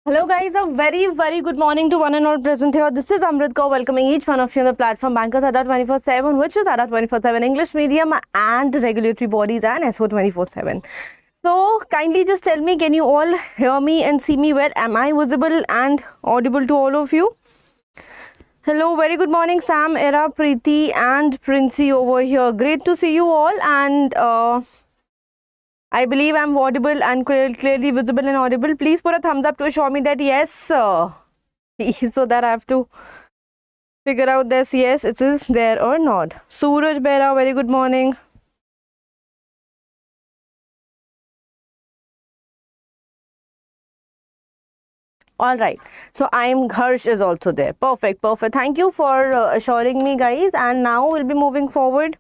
Hello guys, a very good morning to one and all present here. This is Amrit Kaur welcoming each one of you on the platform Bankers Adda 24/7, which is Adda 24/7 English medium and regulatory bodies and SO 24/7. So kindly just tell me, can you all hear me and see me well? Am I visible and audible to all of you? Hello, very good morning Sam, Era, Preeti and Princey over here. Great to see you all, and I believe I'm audible and clearly visible and audible. Please put a thumbs up to assure me that yes, so that I have to figure out this. Yes, it is there or not. Suraj Bera, very good morning. All right, so Harsh is also there. Perfect. Thank you for assuring me, guys. And now we'll be moving forward.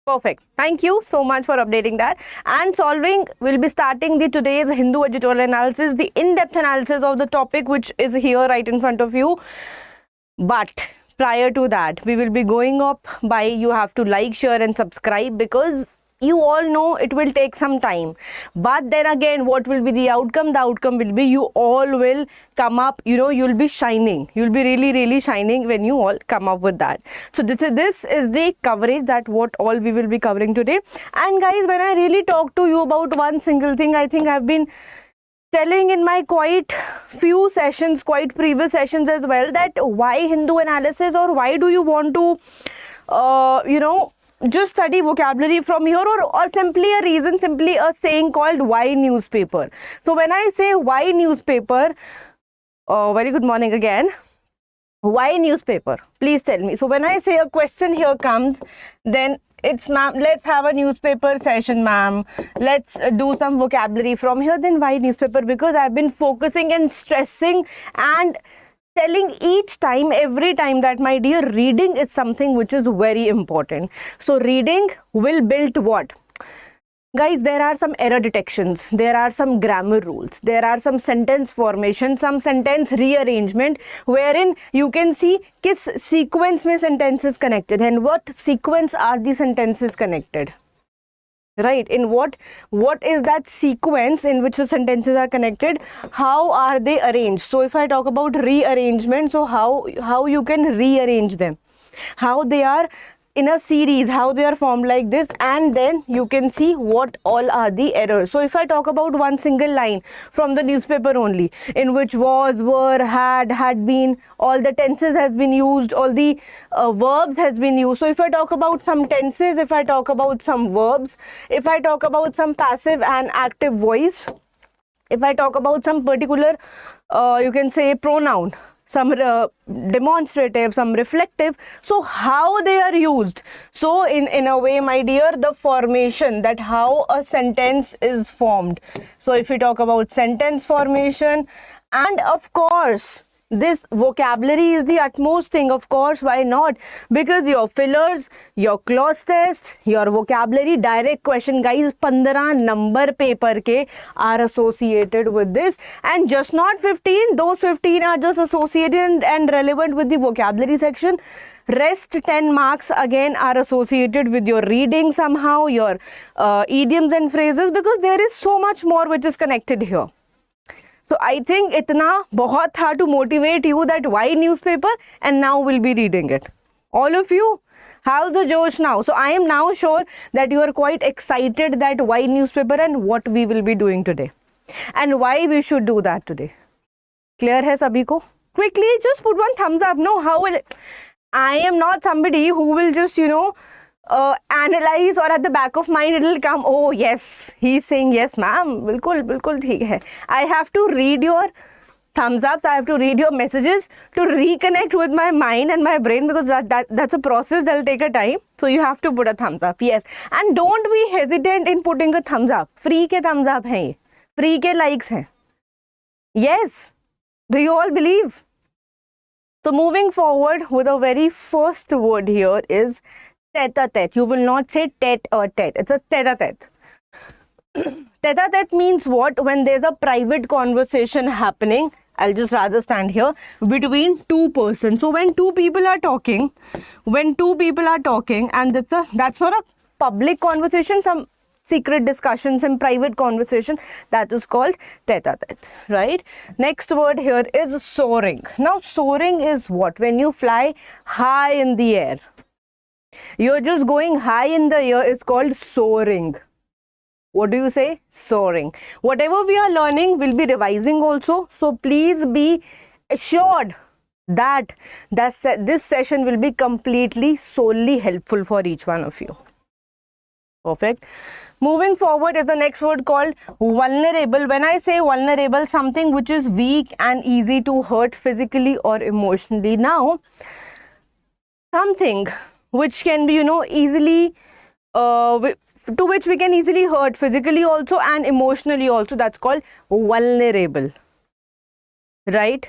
Perfect. Thank you so much for updating that. And solving, we'll be starting the today's Hindu editorial analysis, the in-depth analysis of the topic which is here right in front of you. But prior to that, we will be going up by you have to like, share and subscribe, because you all know it will take some time. But then again, what will be the outcome? The outcome will be you all will come up, you'll be shining. You'll be really shining when you all come up with that. So this is the coverage that what all we will be covering today. And guys, when I really talk to you about one single thing, I think I've been telling in my quite few sessions, quite previous sessions as well, that why Hindu analysis, or why do you want to, just study vocabulary from here, or simply a saying called why newspaper. So when I say why newspaper, very good morning again. Why newspaper? Please tell me. So when I say a question here comes, then it's ma'am, let's have a newspaper session, ma'am. Let's do some vocabulary from here. Then why newspaper? Because I've been focusing and stressing and telling every time that, my dear, reading is something which is very important. So reading will build what? Guys, there are some error detections, there are some grammar rules, there are some sentence formation, some sentence rearrangement, wherein you can see kis sequence mein sentence is connected and what sequence are the sentences connected. Right, in what is that sequence in which the sentences are connected? How are they arranged? So if I talk about rearrangement, so how you can rearrange them, how they are in a series, how they are formed like this, and then you can see what all are the errors. So if I talk about one single line from the newspaper only, in which was, were, had been, all the tenses has been used, all the verbs has been used. So if I talk about some tenses, if I talk about some verbs, if I talk about some passive and active voice, if I talk about some particular you can say pronoun, some demonstrative, some reflective, so how they are used. So in a way, my dear, the formation, that how a sentence is formed. So if we talk about sentence formation, and of course this vocabulary is the utmost thing. Of course, why not? Because your fillers, your clause test, your vocabulary direct question, guys, 15 number paper ke are associated with this, and just not 15. Those 15 are just associated and relevant with the vocabulary section. Rest 10 marks again are associated with your reading somehow, your idioms and phrases, because there is so much more which is connected here. So I think itna bahut tha to motivate you that why newspaper, and now we'll be reading it. All of you, how's the Josh now? So I am now sure that you are quite excited that why newspaper and what we will be doing today, and why we should do that today. Clear hai sabhi ko? Quickly just put one thumbs up. No, how will I am not somebody who will just analyze, or at the back of mind it will come, oh yes, he's saying yes ma'am, bilkul theek hai. I have to read your thumbs ups, I have to read your messages to reconnect with my mind and my brain, because that's a process that will take a time. So you have to put a thumbs up, yes, and don't be hesitant in putting a thumbs up. Free ke thumbs up hai, free ke likes hai. Yes, do you all believe? So moving forward with the very first word here is tete-a-tete. You will not say tete-a-tete. It's a tete-a-tete. Tete-a-tete means what? When there's a private conversation happening, I'll just rather stand here, between two persons. So when two people are talking, and that's not a public conversation, secret discussions and private conversation, that is called tete-a-tete, right? Next word here is soaring. Now soaring is what? When you fly high in the air. You're just going high in the air is called soaring. What do you say? Soaring. Whatever we are learning, we'll be revising also. So please be assured that this session will be completely solely helpful for each one of you. Perfect. Moving forward is the next word called vulnerable. When I say vulnerable, something which is weak and easy to hurt physically or emotionally. Now, something which can be, easily, to which we can easily hurt physically also and emotionally also, that's called vulnerable, right?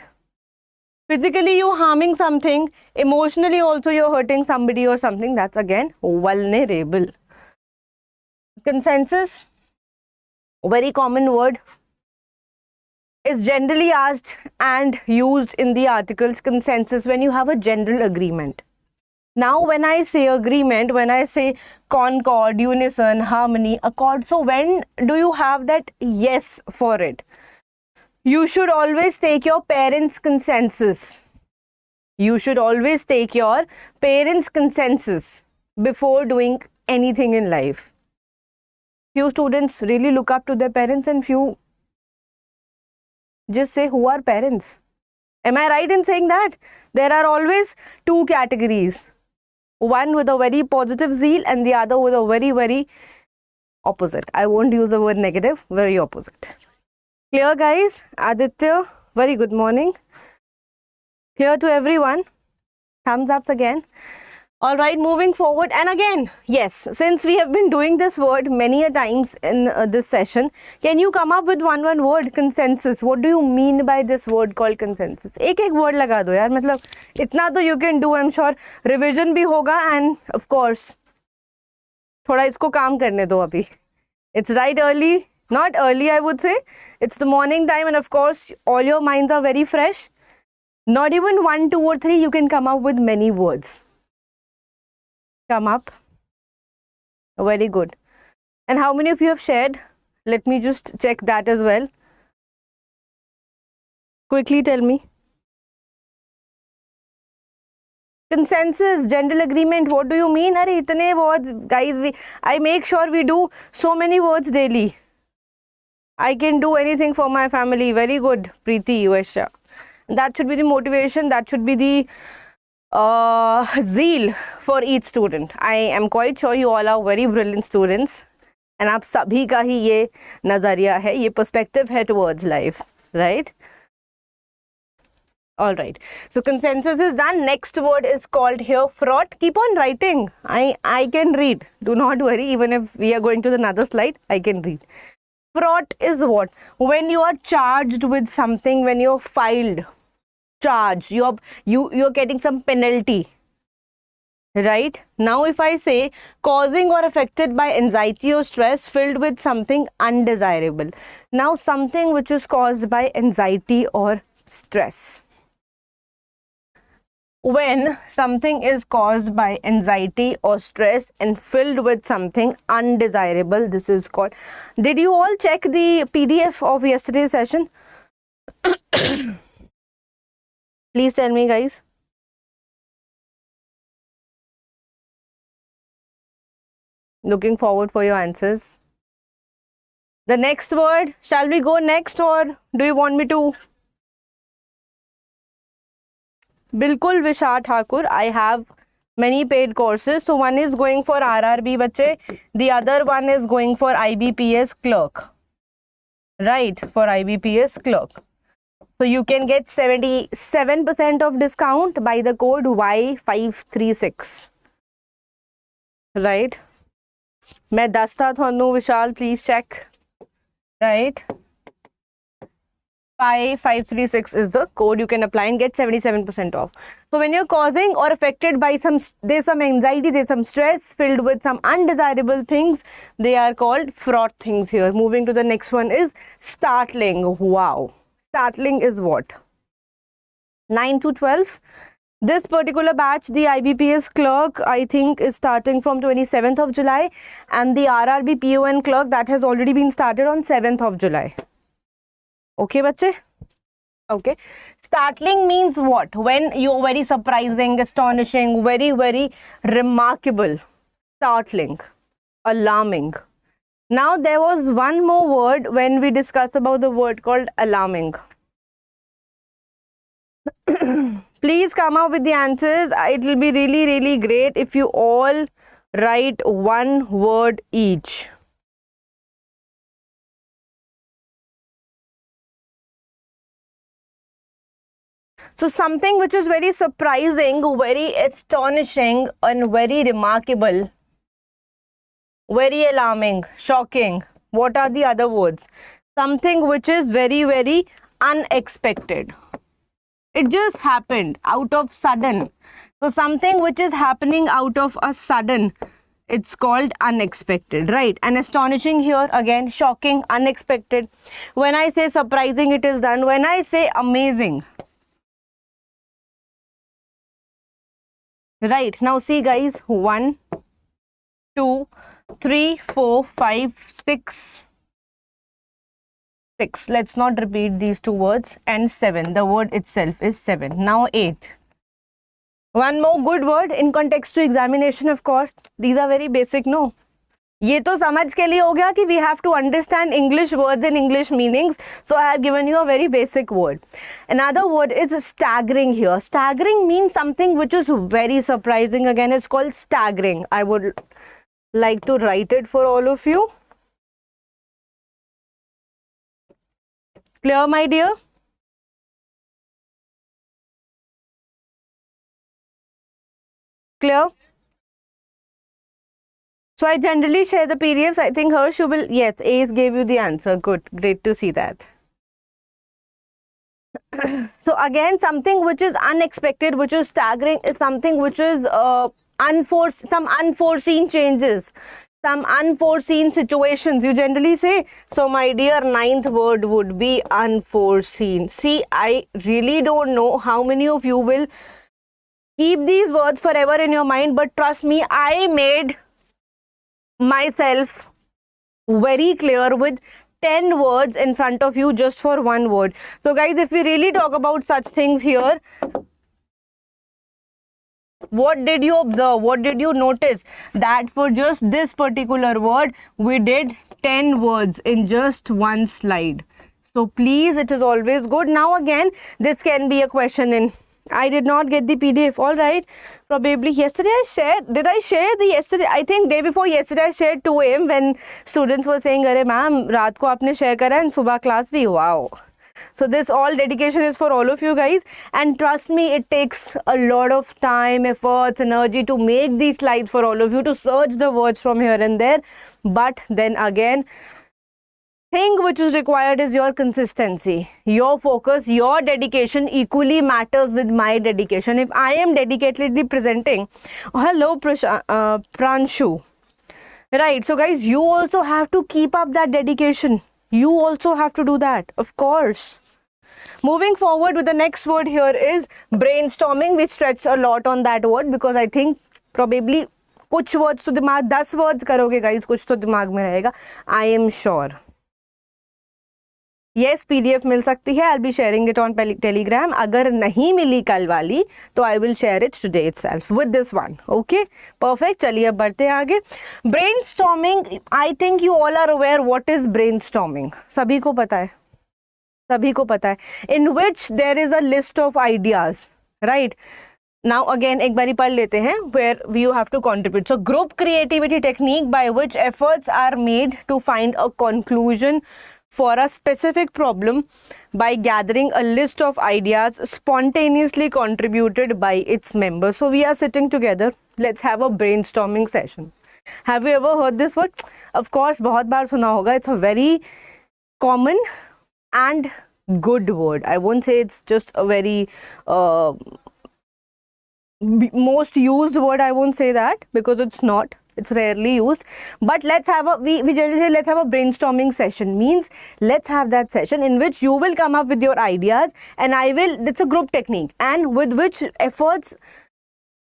Physically you're harming something, emotionally also you're hurting somebody or something, that's again vulnerable. Consensus, very common word, is generally asked and used in the articles. Consensus, when you have a general agreement. Now when I say agreement, when I say concord, unison, harmony, accord, so when do you have that yes for it? You should always take your parents' consensus. You should always take your parents' consensus before doing anything in life. Few students really look up to their parents and few just say, who are parents? Am I right in saying that? There are always two categories. One with a very positive zeal and the other with a very, very opposite. I won't use the word negative, very opposite. Clear, guys? Aditya, very good morning. Clear to everyone? Thumbs ups again. All right, moving forward. And again, yes, since we have been doing this word many a times in this session, can you come up with one word? Consensus. What do you mean by this word called consensus? एक word लगा दो यार, मतलब इतना तो you can do. I'm sure revision भी होगा and of course थोड़ा इसको काम करने दो अभी. It's right early. Not early, I would say. It's the morning time and of course, all your minds are very fresh. Not even 1, 2 or 3, you can come up with many words. Come up. Very good. And how many of you have shared? Let me just check that as well. Quickly tell me. Consensus, general agreement, what do you mean? Are itne words, guys, I make sure we do so many words daily. I can do anything for my family. Very good, Preeti, Yuvesha. That should be the motivation. That should be the zeal for each student. I am quite sure you all are very brilliant students. And आप सभी का ही ये नज़रिया है, ये perspective है towards life, right? All right. So consensus is done. Next word is called here fraught. Keep on writing. I can read. Do not worry. Even if we are going to another slide, I can read. Fraught is what? When you are charged with something, when you're filed charge, you're getting some penalty. Right? Now if I say causing or affected by anxiety or stress filled with something undesirable. Now something which is caused by anxiety or stress. When something is caused by anxiety or stress and filled with something undesirable, this is called. Did you all check the PDF of yesterday's session? Please tell me, guys. Looking forward for your answers. The next word, shall we go next or do you want me to? Bilkul Vishal Thakur, I have many paid courses. So one is going for RRB bache, the other one is going for IBPS Clerk. Right, for IBPS Clerk. So you can get 77% of discount by the code Y536. Right. मैं दस्ता थानू विशाल, please check. Right. 5536 is the code you can apply and get 77% off. So when you're causing or affected by there's some anxiety, there's some stress filled with some undesirable things, they are called fraught things here. Moving to the next one is startling. Wow. Startling is what? 9 to 12. This particular batch, the IBPS clerk, I think is starting from 27th of July, and the RRB PON clerk, that has already been started on 7th of July. Okay, bache? Okay. Startling means what? When you're very surprising, astonishing, very, very remarkable. Startling, alarming. Now, there was one more word when we discussed about the word called alarming. Please come up with the answers. It will be really, really great if you all write one word each. So something which is very surprising, very astonishing, and very remarkable, very alarming, shocking. What are the other words? Something which is very, very unexpected. It just happened out of sudden. So something which is happening out of a sudden, it's called unexpected, right? And astonishing here, again, shocking, unexpected. When I say surprising, it is done. When I say amazing, right? Now see guys, 1, 2, 3, 4, 5, 6. Let's not repeat these two words. And 7. The word itself is 7. Now 8. One more good word in context to examination, of course. These are very basic, no? ये तो समझ के लिए हो गया कि we have to understand English words and English meanings. So I have given you a very basic word. Another word is staggering here. Staggering means something which is very surprising. Again, it's called staggering. I would like to write it for all of you. Clear, my dear? Clear? So I generally share the PDFs. I think Harsh will, yes, Ace gave you the answer. Good, great to see that. So again, something which is unexpected, which is staggering, is something which is some unforeseen changes, some unforeseen situations. You generally say, so my dear, 9th word would be unforeseen. See, I really don't know how many of you will keep these words forever in your mind, but trust me, I made myself very clear with 10 words in front of you just for one word. So guys, if we really talk about such things here, what did you observe? What did you notice? That for just this particular word, we did 10 words in just one slide. So please, it is always good. Now again, this can be a question in, I did not get the PDF. All right. Probably yesterday I shared. Did I share the yesterday? I think day before yesterday I shared 2 AM when students were saying, "Arey ma'am, रात को आपने share करा and सुबह class भी." Wow. So this all dedication is for all of you guys, and trust me, it takes a lot of time, efforts, energy to make these slides for all of you, to search the words from here and there. But then again, thing which is required is your consistency, your focus, your dedication equally matters with my dedication. If I am dedicatedly presenting, hello Pranshu, right? So guys, you also have to keep up that dedication. You also have to do that, of course. Moving forward with the next word here is brainstorming. We stretched a lot on that word because I think probably कुछ words तो दिमाग 10 words करोगे guys, कुछ तो दिमाग में रहेगा. I am sure. Yes, PDF मिल सकती है. I'll be sharing it on Telegram. अगर नहीं मिली कल वाली तो I will share it today itself with this one. Okay, perfect. चलिए अब बढ़ते हैं आगे. Brainstorming. I think you all are aware what is brainstorming. सभी को पता है. सभी को पता है. In which there is a list of ideas, right? Now again एक बारी पढ़ लेते हैं where you have to contribute. So group creativity technique by which efforts are made to find a conclusion for a specific problem by gathering a list of ideas spontaneously contributed by its members. So we are sitting together. Let's have a brainstorming session. Have you ever heard this word? Of course, बहुत बार सुना होगा. It's a very common and good word. I won't say it's just a very most used word. I won't say that because it's not. It's rarely used. But let's have a, we generally say let's have a brainstorming session. Means let's have that session in which you will come up with your ideas and I will, it's a group technique, and with which efforts,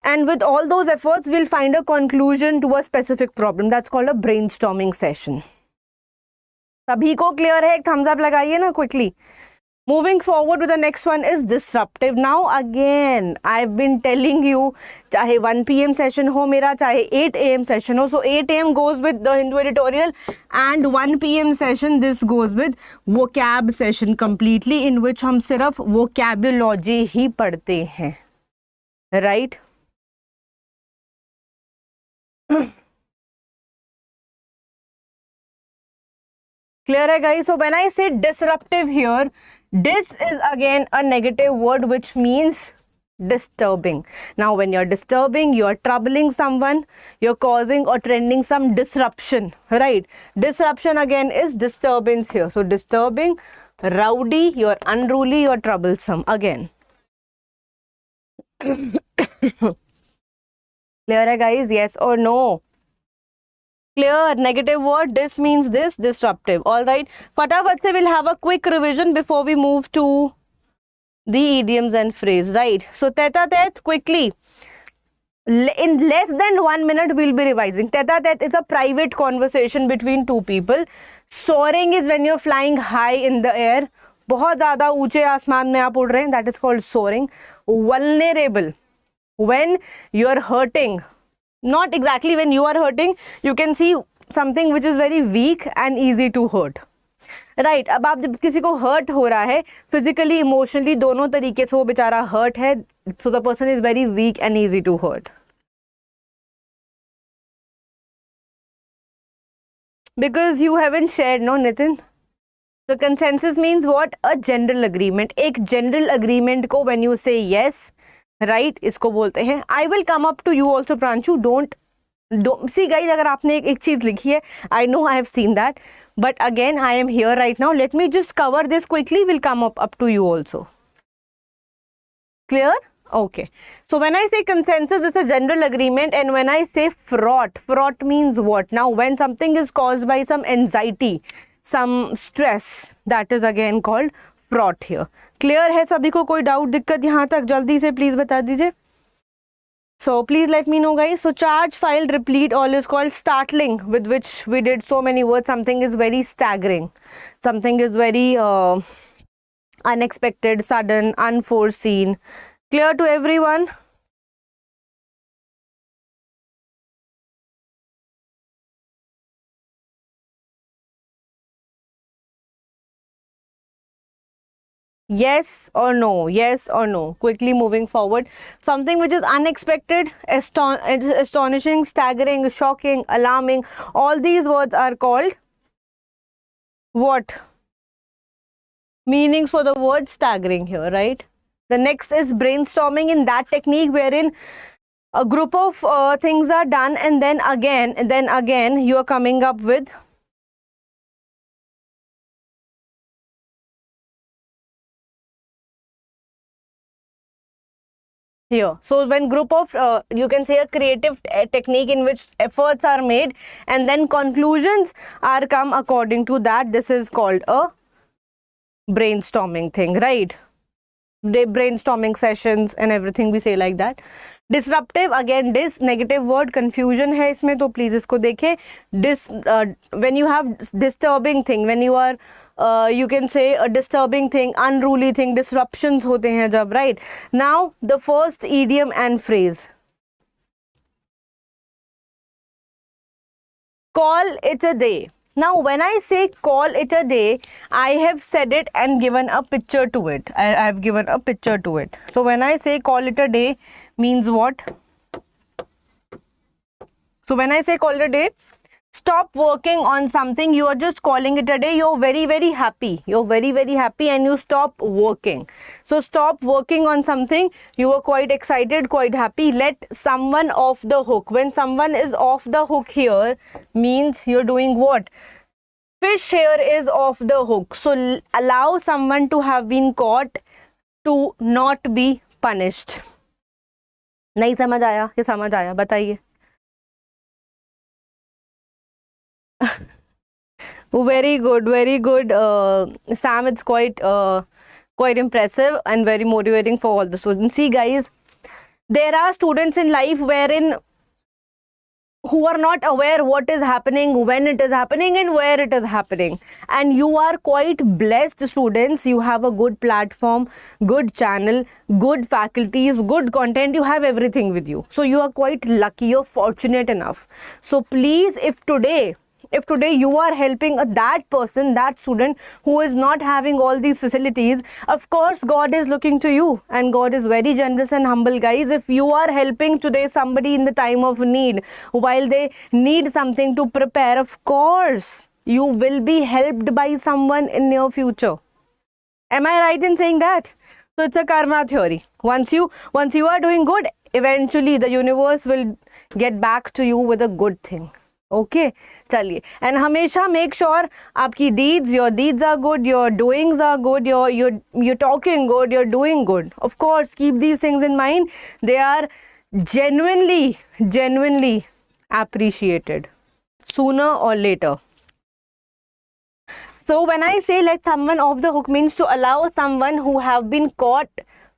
and with all those efforts we'll find a conclusion to a specific problem. That's called a brainstorming session. सभी को clear है? एक thumbs up लगाइए ना quickly. Moving forward with the next one is disruptive. Now again, I've been telling you, चाहे 1 PM session हो मेरा, चाहे 8 AM session हो. So 8 AM goes with the Hindu editorial and 1 PM session, this goes with vocab session completely, in which हम सिर्फ vocabulary ही पढ़ते हैं. Right? Clear hai guys? So when I say disruptive here, dis is again a negative word which means disturbing. Now when you're disturbing, you're troubling someone, you're causing or trending some disruption, right? Disruption again is disturbance here. So disturbing, rowdy, you're unruly, you're troublesome again. Clear hai guys? Yes or no? Clear? Negative word, this means this, disruptive. All right. Fatapat se we'll have a quick revision before we move to the idioms and phrase, right? So tete-a-tete, quickly. In less than 1 minute, we'll be revising. Tete-a-tete is a private conversation between two people. Soaring is when you're flying high in the air. बहुत ज़्यादा ऊंचे आसमान में आप उड़ रहे हैं. That is called soaring. Vulnerable, when you're hurting. Not exactly when you are hurting, you can see something which is very weak and easy to hurt. Right, अब आप जब किसी को hurt हो रहा है, physically, emotionally, दोनों तरीके से वो बेचारा hurt है, so the person is very weak and easy to hurt. Because you haven't shared, no Nitin? The consensus means what? A general agreement. एक general agreement को when you say yes, right इसको बोलते हैं. I will come up to you also Pranshu. Don't see guys, अगर आपने एक चीज लिखी है, I know I have seen that, but again I am here right now. Let me just cover this quickly. Will come up to you also. Clear? Okay, so when I say consensus, it's a general agreement, and when I say fraught means what? Now when something is caused by some anxiety, some stress, that is again called fraught here. Clear है सभी को? कोई doubt दिक्कत यहाँ तक? जल्दी से please बता दीजिए. So please let me know guys. So charge, file, replete, all is called startling, with which we did so many words. Something is very staggering, something is very unexpected, sudden, unforeseen. Clear to everyone? Yes or no? Yes or no? Quickly moving forward. Something which is unexpected, astonishing, staggering, shocking, alarming. All these words are called what? Meanings for the word staggering here, right? The next is brainstorming. In that technique wherein a group of things are done, and then again you are coming up with here. So when group of you can say a creative technique in which efforts are made and then conclusions are come according to that, this is called a brainstorming thing, right? The brainstorming sessions and everything we say like that. Disruptive, again dis, negative word, confusion है इसमें, तो please इसको देखें. When you have disturbing thing, when you are you can say a disturbing thing, unruly thing, disruptions होते हैं जब, right? Now the first idiom and phrase. Call it a day. Now when I say call it a day, I have said it and given a picture to it. I have given a picture to it. So when I say call it a day means what? So when I say call it a day, stop working on something, you are just calling it a day, you're very happy, you're very happy and you stop working. So stop working on something, you are quite excited, quite happy, let someone off the hook. When someone is off the hook here means you're doing what? Fish here is off the hook. So allow someone to have been caught to not be punished. नहीं समझ आया? ये समझ आया? बताइए. Very good, very good. Sam, it's quite impressive and very motivating for all the students. See, guys, there are students in life wherein who are not aware what is happening, when it is happening, and where it is happening. And you are quite blessed students. You have a good platform, good channel, good faculties, good content. You have everything with you. So you are quite lucky. You're fortunate enough. So please, if today you are helping that person, that student who is not having all these facilities, of course God is looking to you, and God is very generous and humble, guys. If you are helping today somebody in the time of need, while they need something to prepare, of course you will be helped by someone in near future. Am I right in saying that? So it's a karma theory. Once you are doing good, eventually the universe will get back to you with a good thing. Okay, चलिए. And हमेशा make sure आपकी your deeds are good, your doings are good, you're talking good, you're doing good. Of course, keep these things in mind. They are genuinely appreciated sooner or later. So when I say let someone off the hook, means to allow someone who have been caught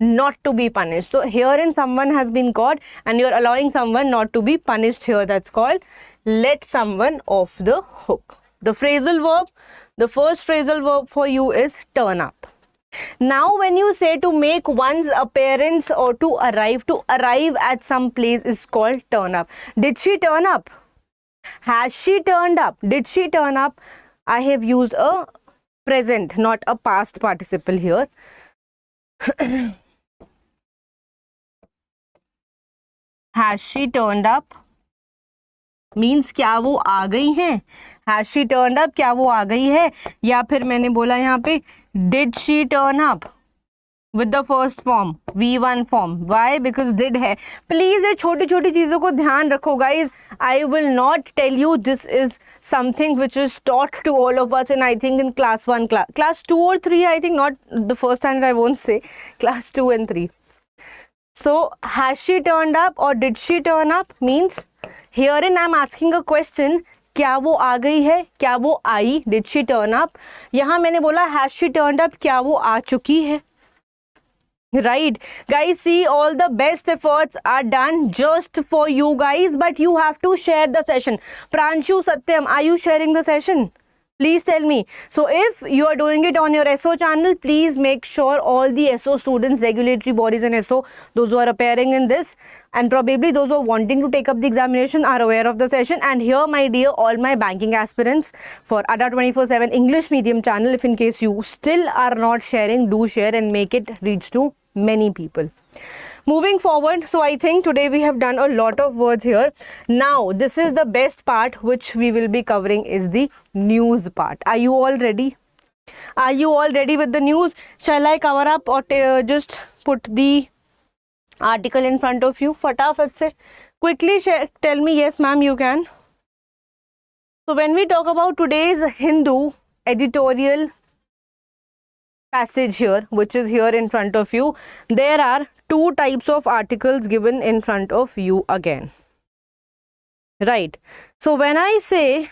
not to be punished. So herein someone has been caught and you're allowing someone not to be punished here. That's called let someone off the hook. The phrasal verb, the first phrasal verb for you is turn up. Now when you say to make one's appearance or to arrive at some place is called turn up. Did she turn up? Has she turned up? Did she turn up? I have used a present, not a past participle here. Has she turned up? Means क्या वो आ गई हैं. Has she turn up, क्या वो आ गई है. या फिर मैंने बोला यहाँ पे did she turn up with the first form V1 form. Why? Because did है. प्लीज ये छोटी छोटी चीज़ों को ध्यान रखो guys. I will not tell you. This is something which is taught to all of us in I think in class 1, class 2 or 3, I think. Not the first standard, I won't say. Class 2 and 3. So has she turned up or did she turn up means herein I am asking a question. क्या वो आ गई है, क्या वो आई, did she turn up. यहाँ मैंने बोला has she turned up, क्या वो आ चुकी है. Right, guys, see, all the best efforts are done just for you guys, but you have to share the session. Pranshu, Satyam, are you sharing the session? Please tell me. So if you are doing it on your SO channel, please make sure all the SO students, regulatory bodies and SO, those who are appearing in this and probably those who are wanting to take up the examination are aware of the session. And here, my dear, all my banking aspirants for ADA 24/7 English medium channel, if in case you still are not sharing, do share and make it reach to many people. Moving forward, so I think today we have done a lot of words here. Now this is the best part which we will be covering is the news part. Are you all ready? Are you all ready with the news? Shall I cover up or just put the article in front of you? Fatafat se quickly tell me. Yes ma'am, you can. So when we talk about today's Hindu editorial passage here, which is here in front of you, there are two types of articles given in front of you again. Right. So when I say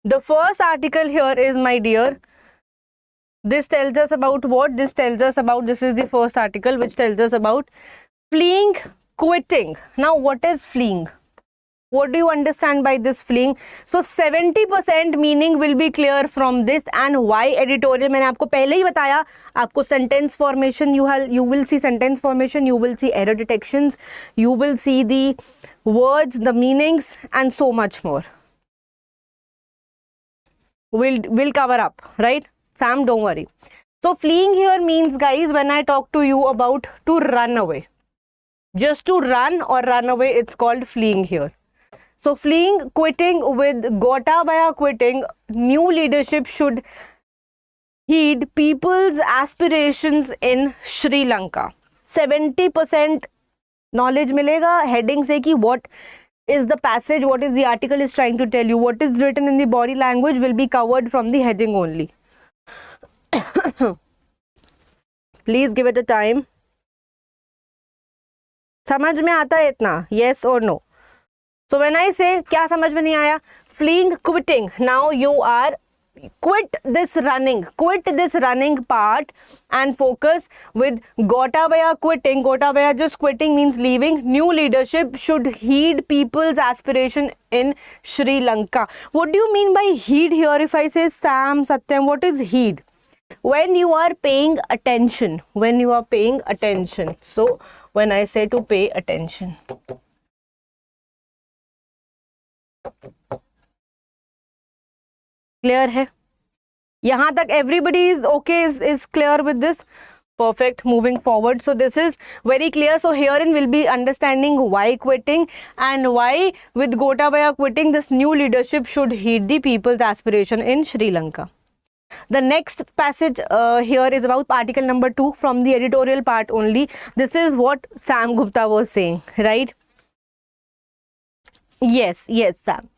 the first article here is, my dear, this tells us about what? This tells us about, this is the first article which tells us about fleeing, quitting. Now what is fleeing? What do you understand by this fleeing? So 70% meaning will be clear from this. And why editorial? मैंने आपको पहले ही बताया. आपको sentence formation, you will see sentence formation, you will see error detections, you will see the words, the meanings, and so much more. We'll cover up, right? Sam, don't worry. So fleeing here means, guys, when I talk to you about to run away, just to run or run away, it's called fleeing here. So fleeing, quitting with Gotabaya quitting, new leadership should heed people's aspirations in Sri Lanka. 70% knowledge मिलेगा heading से कि what is the passage, what is the article is trying to tell you, what is written in the body language will be covered from the heading only. Please give it a time. समझ में आता है इतना? yes or no? So when I say क्या समझ में नहीं आया? Fleeing, quitting. Now you are quit this running part and focus with Gotabaya quitting. Gotabaya just quitting means leaving. New leadership should heed people's aspiration in Sri Lanka. What do you mean by heed here? If I say Sam, Satyam, what is heed? When you are paying attention. When you are paying attention. So when I say to pay attention. Clear है? यहाँ तक everybody is okay, is clear with this? Perfect. Moving forward. So this is very clear. So herein we'll be understanding why quitting and why with Gotabaya quitting this new leadership should heed the people's aspiration in Sri Lanka. The next passage here is about article number 2 from the editorial part only. This is what Sam Gupta was saying, right? Yes, Sam.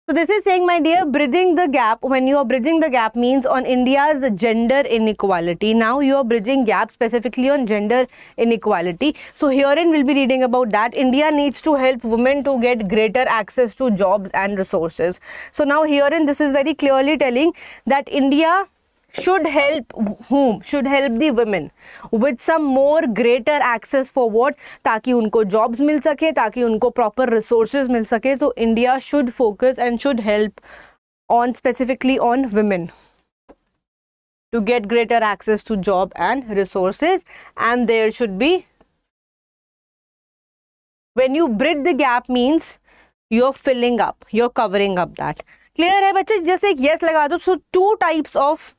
So this is saying, my dear, bridging the gap. When you are bridging the gap means on India's gender inequality. Now you are bridging gap specifically on gender inequality. So herein we'll be reading about that. India needs to help women to get greater access to jobs and resources. So now herein this is very clearly telling that India should help whom? Should help the women with some more greater access for what? ताकि उनको jobs मिल सके, ताकि उनको proper resources मिल सके. तो India should focus and should help on specifically on women to get greater access to job and resources. And there should be, when you bridge the gap means you're filling up, you're covering up that. Clear है बच्चे? जैसे एक yes लगा दो. So 2 types of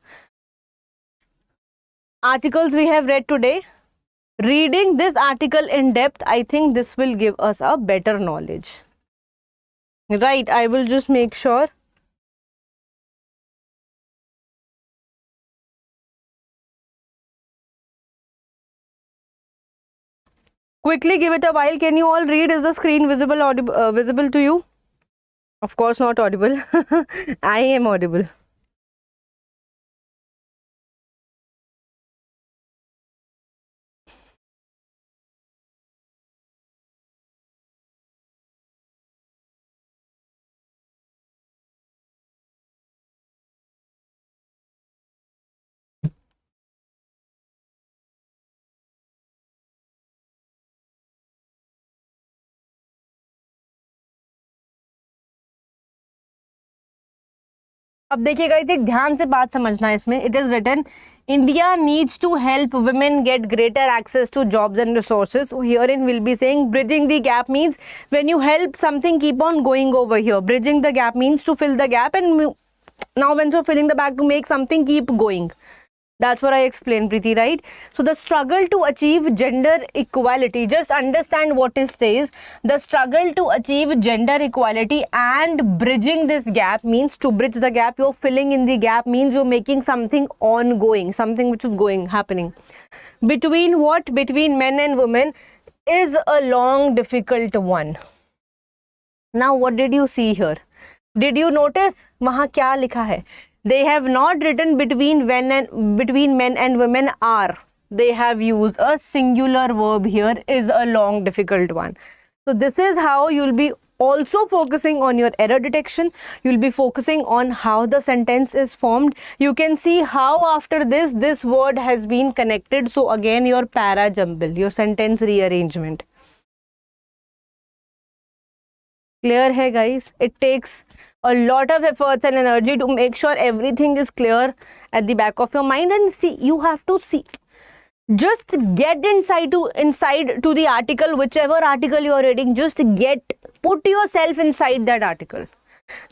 articles we have read today. Reading this article in depth, I think this will give us a better knowledge. Right, I will just make sure. Quickly give it a while. Can you all read? Is the screen visible, visible to you? Of course not audible. I am audible. अब देखिएगा, इसे ध्यान से बात समझना है इसमें. It is written India needs to help women get greater access to jobs and resources. So herein we'll be saying bridging the gap means when you help something keep on going over here. Bridging the gap means to fill the gap, and now when you're filling the gap to make something keep going. That's what I explained, Preeti, right? So the struggle to achieve gender equality, just understand what it says. The struggle to achieve gender equality and bridging this gap means to bridge the gap. You're filling in the gap means you're making something ongoing, something which is happening. Between what? Between men and women is a long, difficult one. Now, what did you see here? Did you notice? वहाँ क्या लिखा है? They have not written between men and women are. They have used a singular verb here, is a long, difficult one. So this is how you'll be also focusing on your error detection. You'll be focusing on how the sentence is formed. You can see how after this word has been connected. So again, your para jumble, your sentence rearrangement. Clear hai guys? It takes a lot of efforts and energy to make sure everything is clear at the back of your mind. And see, you have to see, just get inside to the article, whichever article you are reading. Just put yourself inside that article.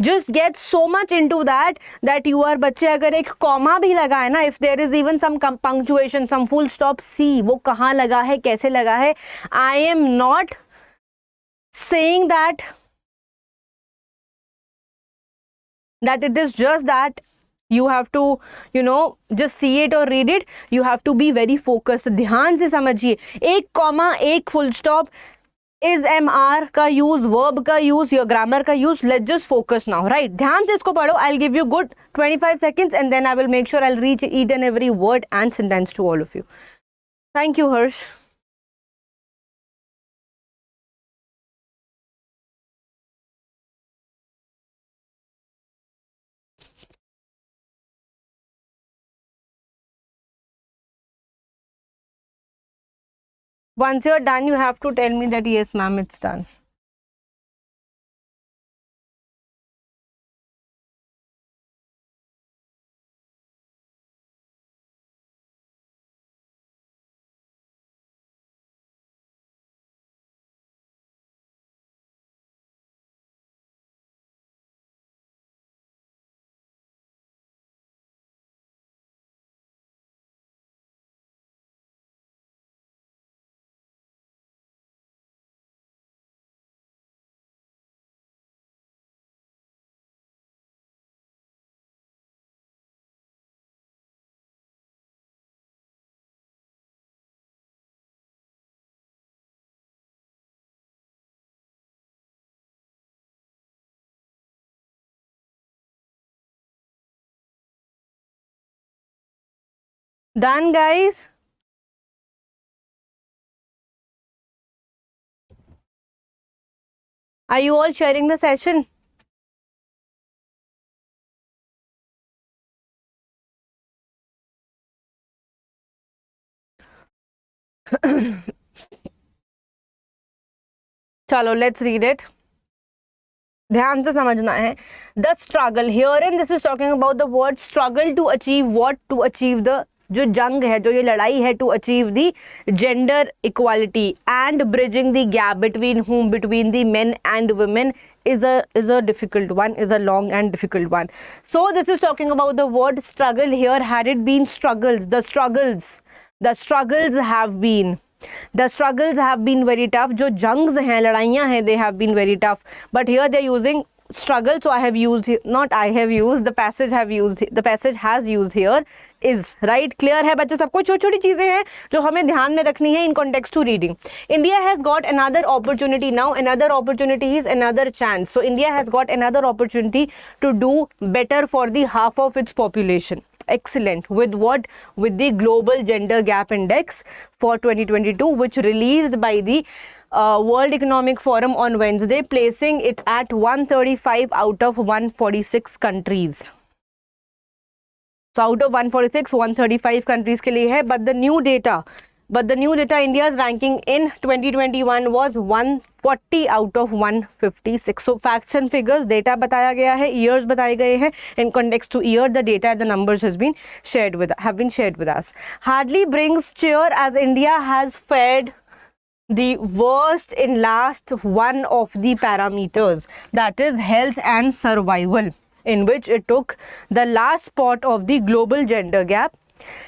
Just get so much into that you are, बच्चे अगर एक comma भी लगा है ना, if there is even some punctuation, some full stop, see वो कहाँ लगा है, कैसे लगा है. I am not saying that it is just that you have to, just see it or read it. You have to be very focused. ध्यान से समझिए. एक comma, एक full stop, is MR का use, verb का use, your grammar का use. Let's just focus now, right? ध्यान से इसको पढ़ो. I'll give you good 25 seconds and then I will make sure I'll reach each and every word and sentence to all of you. Thank you, Harsh. Once you're done, you have to tell me that yes, ma'am, it's done. Done, guys? Are you all sharing the session? Chalo, let's read it. ध्यान से समझना है. The struggle, herein this is talking about the word struggle to achieve what? To achieve the, जो जंग है, जो ये लड़ाई है, to achieve the gender equality and bridging the gap between whom? Between the men and women is a difficult one, is a long and difficult one. So this is talking about the word struggle here. Had it been struggles, the struggles have been very tough. जो जंग्स हैं, लड़ाइयाँ हैं, they have been very tough. But here they are using struggle, so I have used, not I have used, the passage has used here is, right? Clear है बच्चे सबको? छोटी छोटी चीजें हैं जो हमें ध्यान में रखनी है in context to reading. India has got another opportunity now. Another opportunity is another chance. So India has got another opportunity to do better for the half of its population. Excellent. With what? With the Global Gender Gap Index for 2022, which released by the World Economic Forum on Wednesday, placing it at 135 out of 146 countries. So out of 146, 135 countries के लिए है. But the new data, India's ranking in 2021 was 140 out of 156. So facts and figures, data बताया गया है, years बताए गए हैं. In context to year, the data, the numbers have been shared with us. Hardly brings cheer as India has fared the worst in last one of the parameters, that is health and survival, in which it took the last spot of the Global Gender Gap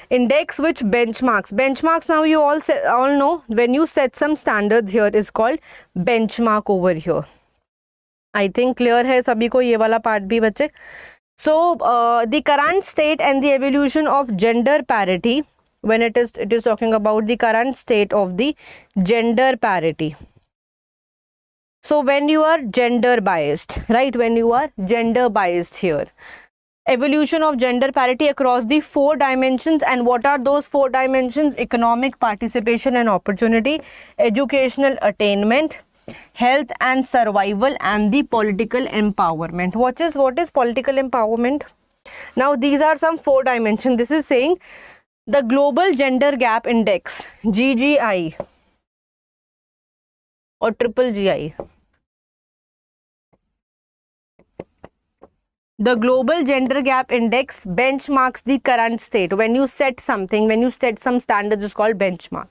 Index, which benchmarks. Now you all know, when you set some standards here, is called benchmark over here. I think clear है सभी को ये वाला part भी बच्चे. So the current state and the evolution of gender parity, when it is talking about the current state of the gender parity. So when you are gender biased, right? When you are gender biased here. Evolution of gender parity across the 4 dimensions. And what are those 4 dimensions? Economic participation and opportunity, educational attainment, health and survival, and the political empowerment. What is political empowerment? Now these are some 4 dimensions. This is saying the Global Gender Gap Index, GGI or triple GI. The Global Gender Gap Index benchmarks the current state. When you set some standards, is called benchmark,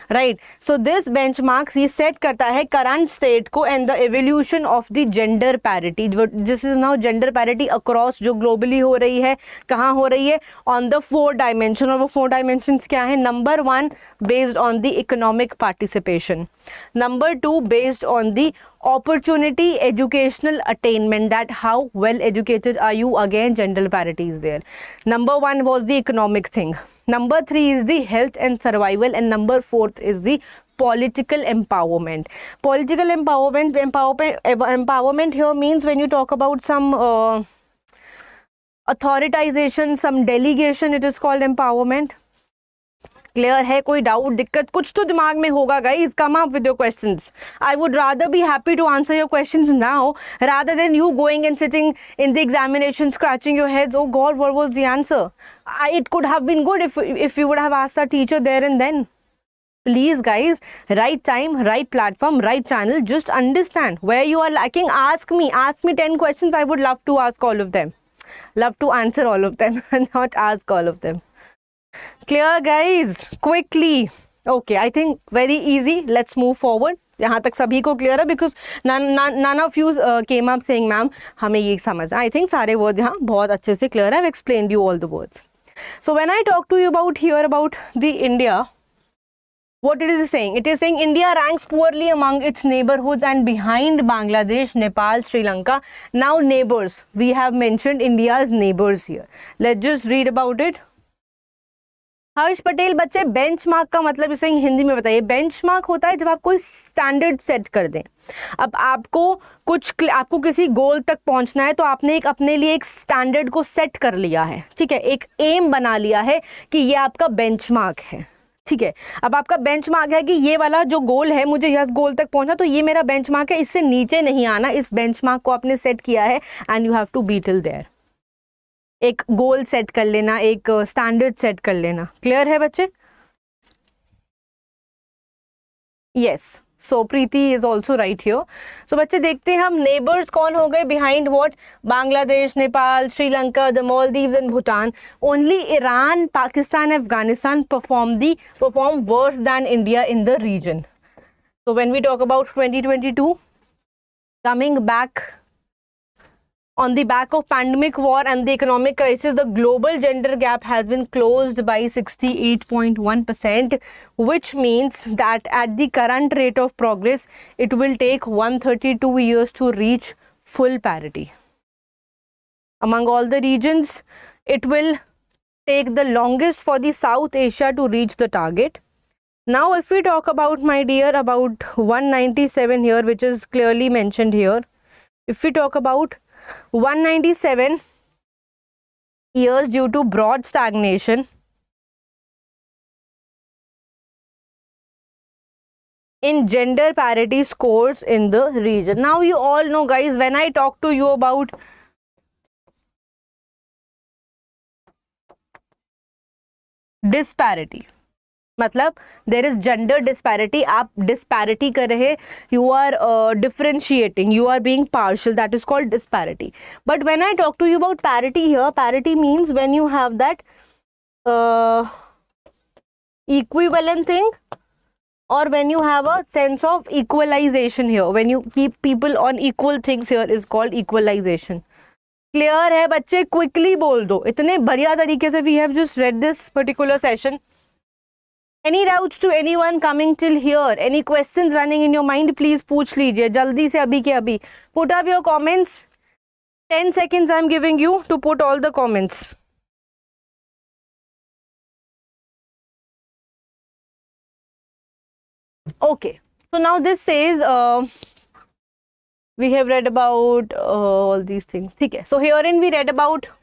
right? So this benchmarks, ये set करता है current state को and the evolution of the gender parity. This is now gender parity across, जो globally हो रही है, कहाँ हो रही है? On the 4 dimensions. और वो 4 dimensions क्या है? Number 1, based on the economic participation. Number 2, based on the opportunity, educational attainment, that how well educated are you? Again, gender parity is there. Number 1 was the economic thing. Number 3 is the health and survival, and number 4 is the political empowerment. Political empowerment here means when you talk about some authoritization, some delegation, it is called empowerment. Clear है? कोई doubt, दिक्कत कुछ तो दिमाग में होगा guys. Come up with your questions. I would rather be happy to answer your questions now rather than you going and sitting in the examination scratching your heads. Oh God, what was the answer? It could have been good if you would have asked our teacher there and then. please guys, right time, right platform, right channel. Just understand where you are lacking. Ask me 10 questions. I would love to ask all of them, love to answer all of them and not ask all of them. Clear guys? Quickly. Okay, I think very easy. Let's move forward. यहाँ तक सभी को clear है, because none of you came up saying ma'am हमें ये समझ. I think सारे words यहाँ बहुत अच्छे से क्लियर है. I've explained you all the words. So when I talk to you about here about the India, what it is saying? It is saying India ranks poorly among its neighborhoods and behind Bangladesh, Nepal, Sri Lanka. Now neighbors, we have mentioned India's neighbors here. Let's just read about it. हर्ष पटेल, बच्चे benchmark का मतलब इसे हिंदी में बताइए. Benchmark होता है जब आप कोई स्टैंडर्ड सेट कर दें. अब आपको किसी गोल तक पहुंचना है तो आपने एक अपने लिए एक स्टैंडर्ड को सेट कर लिया है. ठीक है, एक एम बना लिया है कि ये आपका बेंचमार्क है. ठीक है, अब आपका बेंचमार्क है कि ये वाला जो गोल है, मुझे इस गोल तक पहुंचना, तो ये मेरा बेंचमार्क है, इससे नीचे नहीं आना. इस बेंचमार्क को आपने सेट किया है and you have to be till there. एक गोल सेट कर लेना, एक स्टैंडर्ड सेट कर लेना. क्लियर है बच्चे? Yes. So Preeti is also right here. So बच्चे देखते हैं हम नेबर्स कौन हो गए behind what? Bangladesh, Nepal, Sri Lanka, the Maldives and Bhutan. Only Iran, Pakistan, Afghanistan perform worse than India in the region. So when we talk about 2022, coming back on the back of pandemic war and the economic crisis, the global gender gap has been closed by 68.1%, which means that at the current rate of progress, it will take 132 years to reach full parity. Among all the regions, it will take the longest for the South Asia to reach the target. Now, if we talk about, my dear, about 197 here, which is clearly mentioned here. If we talk about 197 years due to broad stagnation in gender parity scores in the region. Now you all know guys, when I talk to you about disparity, मतलब there is gender disparity. आप disparity कर रहे, you are differentiating, you are being partial, that is called disparity. But when I talk to you about parity here, parity means when you have that equivalent thing, or when you have a sense of equalization here, when you keep people on equal things here is called equalization. Clear है बच्चे? Quickly बोल दो. इतने बढ़िया तरीके से we have just read this particular session. Any doubts to anyone coming till here? Any questions running in your mind? Please पूछ लीजिए जल्दी से, अभी के अभी. Put up your comments. 10 seconds I am giving you to put all the comments. Okay. So now this says we have read about all these things. ठीक है. So herein we read about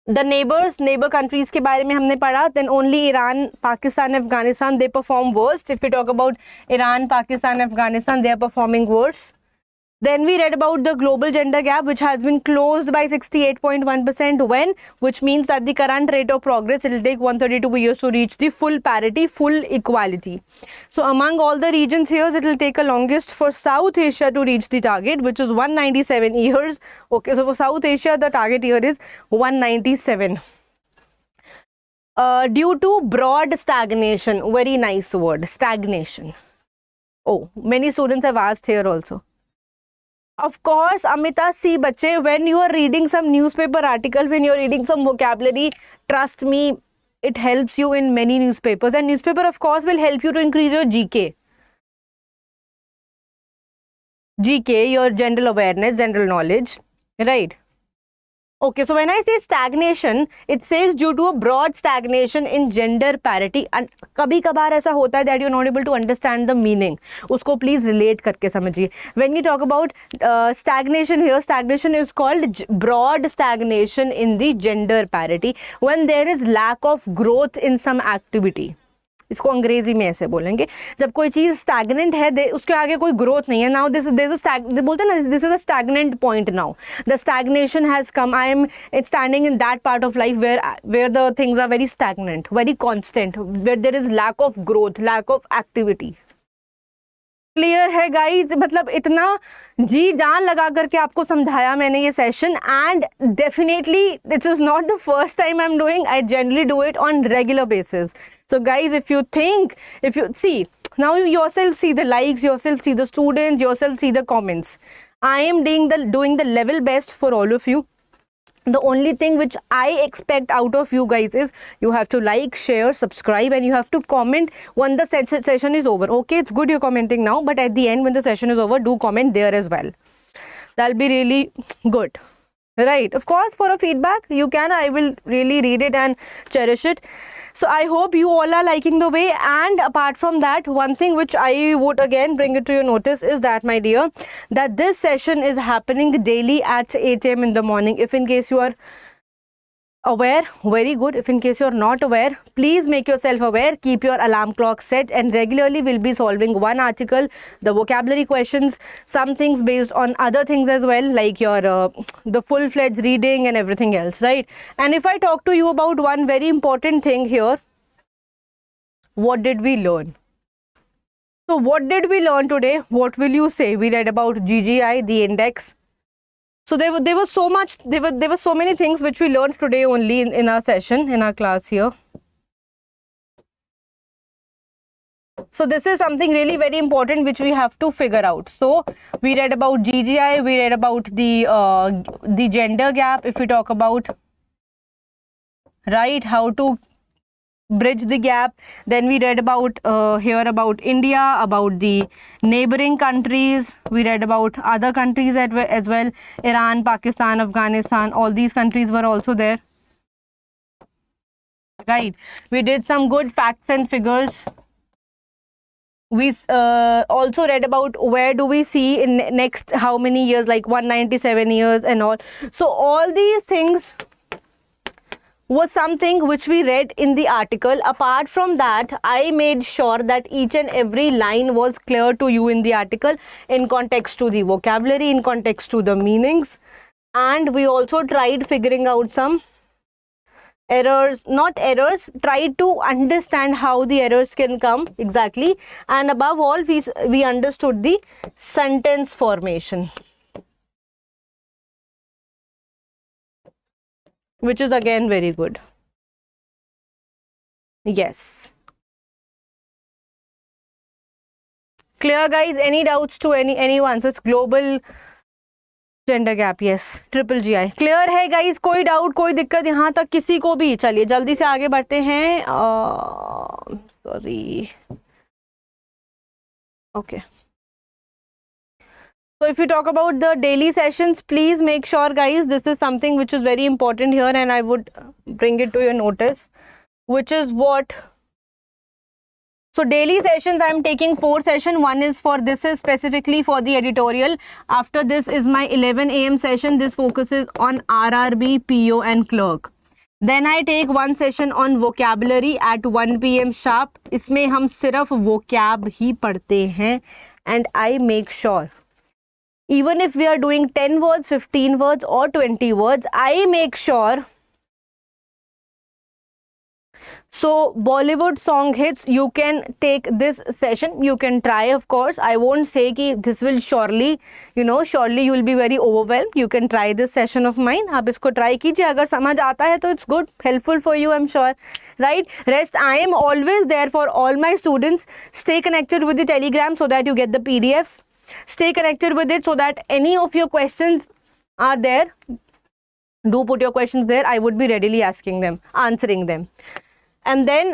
the neighbors, neighbor countries के बारे में हमने पढ़ा. Then only Iran, Pakistan, Afghanistan, they perform worst. If we talk about Iran, Pakistan, Afghanistan, they are performing worse. Then we read about the global gender gap, which has been closed by 68.1%. When? Which means that the current rate of progress, it will take 132 years to reach the full parity, full equality. So among all the regions here, it will take a longest for South Asia to reach the target, which is 197 years. Okay, so for South Asia, the target here is 197. Due to broad stagnation, very nice word, stagnation. Oh, many students have asked here also. Of course, Amita, see bache, when you are reading some newspaper article, when you are reading some vocabulary, trust me, it helps you in many newspapers. And newspaper, of course, will help you to increase your GK. GK, your general awareness, general knowledge, right? Okay, so when I say stagnation, it says due to a broad stagnation in gender parity. And कभी कभार ऐसा होता है that you're not able to understand the meaning. उसको please relate करके समझिए. When you talk about stagnation here, stagnation is called broad stagnation in the gender parity when there is lack of growth in some activity. इसको अंग्रेजी में ऐसे बोलेंगे, जब कोई चीज़ स्टैग्नेंट है, उसके आगे कोई ग्रोथ नहीं है, नाउ दिस बोलते हैं ना, this is a stagnant point now, the stagnation has come, I am standing in that part of life where the things are very stagnant, very constant, where there is lack of growth, lack of activity. Clear है guys? मतलब इतना जी जान लगा करके आपको समझाया मैंने ये session, and definitely this is not the first time I am doing, I generally do it on regular basis. So guys, if you think, if you see, now you yourself see the likes, yourself see the students, yourself see the comments. I am doing the level best for all of you. The only thing which I expect out of you guys is you have to like, share, subscribe, and you have to comment when the session is over. Okay, it's good you're commenting now, but at the end when the session is over, do comment there as well. That'll be really good. Right, of course, for a feedback you can, I will really read it and cherish it. So I hope you all are liking the way, and apart from that, one thing which I would again bring it to your notice is that, my dear, that this session is happening daily at 8 AM in the morning. If in case you are aware, very good. If in case you are not aware, please make yourself aware, keep your alarm clock set, and regularly we'll be solving one article, the vocabulary questions, some things based on other things as well, like your the full-fledged reading and everything else, right? And if I talk to you about one very important thing here, what did we learn? So what did we learn today? What will you say? We read about GGI, the index. So there was so much, there were so many things which we learned today only in our session, in our class here. So this is something really very important which we have to figure out. So we read about GGI, we read about the gender gap, if we talk about, right, how to bridge the gap. Then we read about here about India, about the neighboring countries. We read about other countries as well, Iran, Pakistan, Afghanistan, all these countries were also there, right? We did some good facts and figures. We also read about where do we see in next how many years, like 197 years and all. So all these things was something which we read in the article. Apart from that, I made sure that each and every line was clear to you in the article, in context to the vocabulary, in context to the meanings, and we also tried figuring out some errors, not errors, tried to understand how the errors can come exactly, and above all we understood the sentence formation, which is again very good. Yes. Clear guys? Any doubts to anyone? So it's global gender gap. Yes, triple GI. Clear है guys? कोई doubt, कोई दिक्कत यहाँ तक किसी को भी? चलिए जल्दी से आगे बढ़ते हैं. Sorry. Okay. So if you talk about the daily sessions, please make sure guys, this is something which is very important here, and I would bring it to your notice, which is what. So daily sessions, I am taking 4 sessions. One is for, this is specifically for the editorial. After this is my 11 AM session. This focuses on RRB, PO and clerk. Then I take one session on vocabulary at 1 PM sharp. इसमें हम सिर्फ vocab ही पढ़ते हैं, and I make sure, even if we are doing 10 words, 15 words or 20 words, I make sure. So Bollywood song hits, you can take this session, you can try, of course. I won't say कि this will surely, surely you will be very overwhelmed. You can try this session of mine. आप इसको try कीजिए, अगर समझ आता है तो it's good, helpful for you, I'm sure, right? Rest, I am always there for all my students. Stay connected with the Telegram so that you get the PDFs. Stay connected with it so that any of your questions are there. Do put your questions there. I would be readily answering them. And then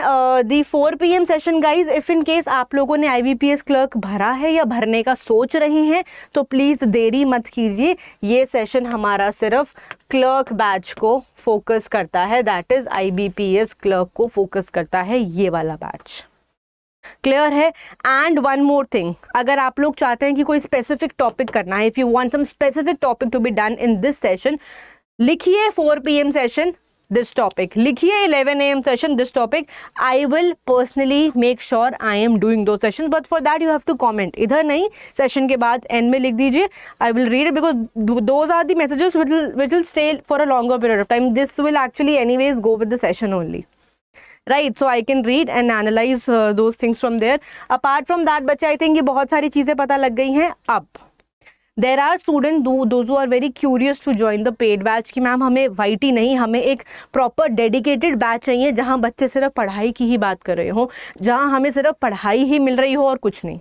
the 4 PM session guys, if in case आप लोगों ने IBPS clerk भरा है या भरने का सोच रहे हैं तो प्लीज़ देरी मत कीजिए. ये सेशन हमारा सिर्फ क्लर्क बैच को फोकस करता है, दैट इज़ IBPS क्लर्क को फोकस करता है ये वाला बैच. क्लियर है? एंड वन मोर थिंग, अगर आप लोग चाहते हैं कि कोई स्पेसिफिक टॉपिक करना है, if you want some specific topic to be done in this session, लिखिए 4 PM सेशन, this topic. लिखिए 11 AM session this topic. I will personally make sure I am doing those sessions, but for that you have to comment. इधर नहीं, session के बाद end में लिख दीजिए. I will read it because those are the messages which will stay for a longer period of time. This will actually anyways go with the session only. Right, so I can read and analyze those things from there. Apart from that, बच्चे I think ये बहुत सारी चीज़ें पता लग गई हैं. अब There are students those who are very curious to join the paid batch कि मैम हमें YT नहीं, हमें एक proper dedicated batch चाहिए जहाँ बच्चे सिर्फ पढ़ाई की ही बात कर रहे हो, जहाँ हमें सिर्फ पढ़ाई ही मिल रही हो और कुछ नहीं.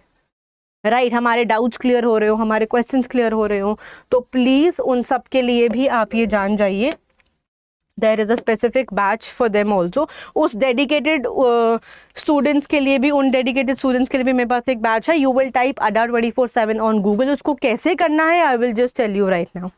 राइट, हमारे डाउट्स क्लियर हो रहे हो, हमारे क्वेश्चंस क्लियर हो रहे हो, तो प्लीज़ उन सब के लिए भी आप ये जान जाइए. There is a specific batch for them also. उस dedicated students के लिए भी, उन dedicated students के लिए भी मेरे पास एक batch है. You will type ADA 24/7 on Google. उसको कैसे करना है I will just tell you right now.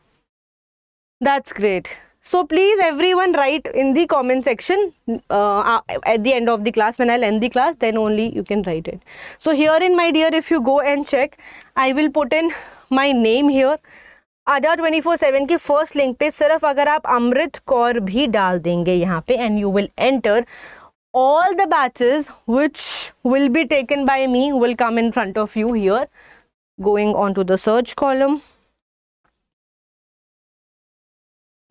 That's great. So please everyone write in the comment section at the end of the class. When I'll end the class, then only you can write it. So here in my dear, if you go and check, I will put in my name here. ADA 24/7 की first link पे सिर्फ अगर आप अमृत कौर भी डाल देंगे यहाँ पे and you will enter, all the batches which will be taken by me will come in front of you here. Going on to the search column.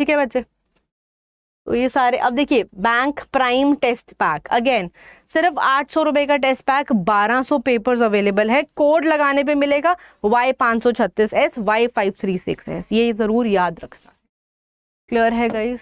ठीक है बच्चे, तो ये सारे अब देखिए bank prime test pack, again सिर्फ 800 रुपये का टेस्ट पैक, 1200 पेपर्स अवेलेबल है. कोड लगाने पे मिलेगा Y536S Y536S, ये ज़रूर याद रखना. क्लियर है गाइस?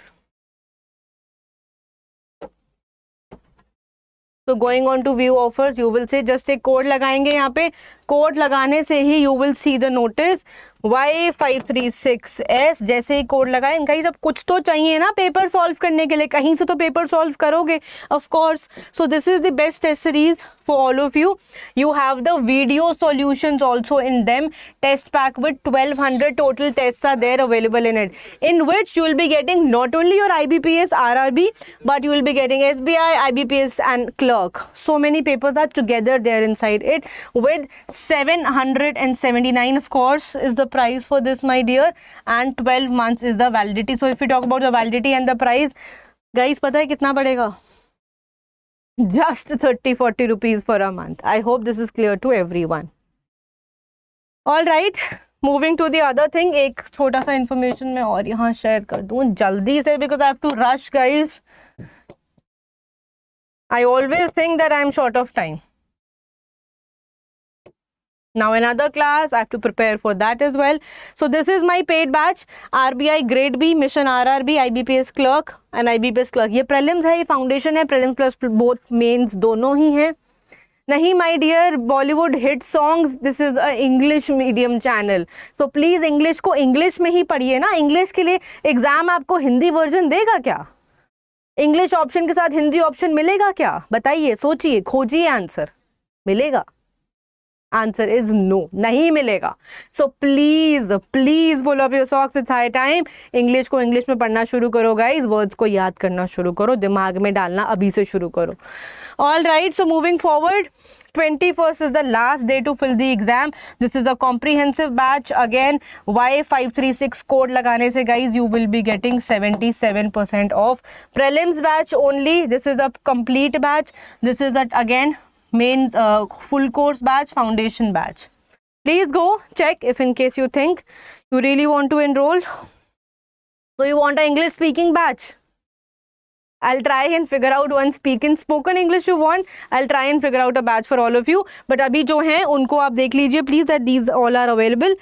तो going on to view offers, you will say just एक कोड लगाएंगे यहाँ पे. कोड लगाने से ही you will see the notice Y536S. जैसे ही कोड लगाए, इनका ही सब कुछ तो चाहिए ना पेपर सॉल्व करने के लिए, कहीं से तो पेपर सॉल्व करोगे of course. So this is the best test series for all of you. You have the video solutions also in them. Test pack with 1200 total tests are there available in it, in which you will be getting not only your IBPS RRB, but you will be getting SBI, IBPS and Clerk. So many papers are together there inside it with 779 of course is the price for this my dear, and 12 months is the validity. So if we talk about the validity and the price, guys पता है कितना पड़ेगा? Just 30-40 rupees for a month. I hope this is clear to everyone. All right, moving to the other thing. एक छोटा सा information मैं और यहाँ share कर दूँ जल्दी से, because I have to rush guys. I always think that I am short of time. Now another class, I have to prepare for that as well. So this is my paid batch. RBI Grade B, Mission RRB, IBPS Clerk and IBPS Clerk. ये prelims है, ये foundation है, prelims plus both mains दोनों ही हैं. नहीं my dear, Bollywood hit songs, this is a English medium channel. So please English को English में ही पढ़िए ना. English के लिए एग्जाम आपको हिंदी वर्जन देगा क्या? इंग्लिश ऑप्शन के साथ हिंदी ऑप्शन मिलेगा क्या? बताइए, सोचिए, खोजिए आंसर. मिलेगा? आंसर इज नो, नहीं मिलेगा. So please please pull up your socks, it's high time. English को इंग्लिश में पढ़ना शुरू करो गाइज, वर्ड्स को याद करना शुरू करो, दिमाग में डालना अभी से शुरू करो. All right, so moving forward, 21st is the last day to fill the exam. This is a comprehensive batch. Again, Y536 code लगाने से guys you will be getting 77% off. Prelims batch only. This is a complete batch. This is that again main full course batch, foundation batch. Please go check if in case you think you really want to enroll. So you want an English speaking batch? I'll try and figure out one spoken English you want. I'll try and figure out a batch for all of you. But अभी जो हैं उनको आप देख लीजिए please, that these all are available.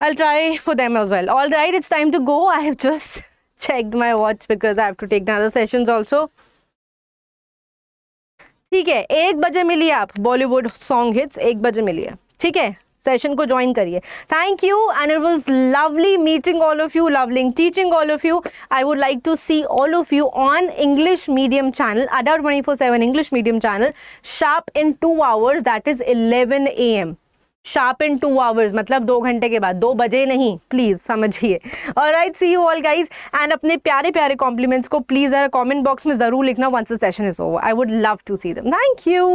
I'll try for them as well. All right, it's time to go. I have just checked my watch because I have to take another sessions also. ठीक है, 1 बजे मिलिए आप. Bollywood song hits 1 बजे मिलिए. ठीक है, session को ज्वाइन करिए. Thank you and it was lovely meeting all of you, lovely teaching all of you. I would like to see all of you on English medium channel, ADA 24/7 English medium channel, sharp in 2 hours, that is 11 AM. Sharp in 2 hours मतलब 2 घंटे के बाद, 2 बजे नहीं, please समझिए. Alright, see you all guys. And अपने प्यारे प्यारे कॉम्प्लीमेंट्स को प्लीज कमेंट बॉक्स में जरूर लिखना once the session is over. I would love to see them. Thank you.